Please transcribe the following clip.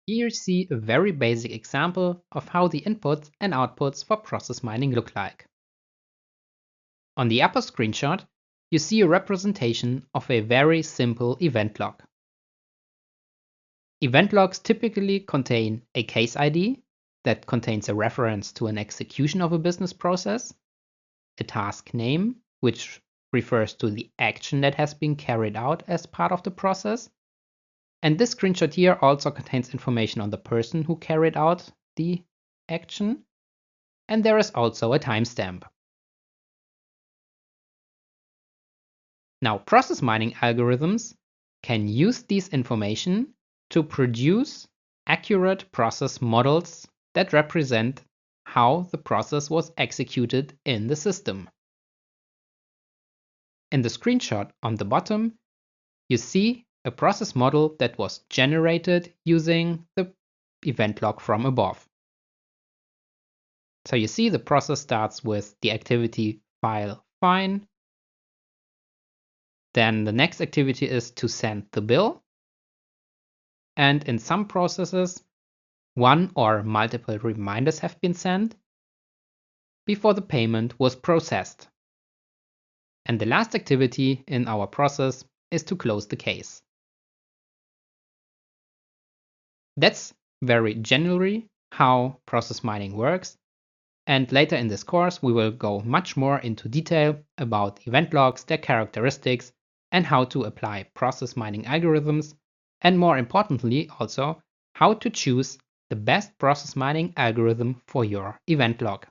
Here you see a very basic example of how the inputs and outputs for process mining look like. On the upper screenshot, you see a representation of a very simple event log. Event logs typically contain a case ID that contains a reference to an execution of a business process, a task name, which refers to the action that has been carried out as part of the process. And this screenshot here also contains information on the person who carried out the action. And there is also a timestamp. Now, process mining algorithms can use this information to produce accurate process models that represent how the process was executed in the system. In the screenshot on the bottom, you see a process model that was generated using the event log from above. So you see the process starts with the activity file fine. Then the next activity is to send the bill. And in some processes, one or multiple reminders have been sent before the payment was processed. And the last activity in our process is to close the case. That's very generally how process mining works. And later in this course, we will go much more into detail about event logs, their characteristics, and how to apply process mining algorithms, and more importantly, also how to choose the best process mining algorithm for your event log.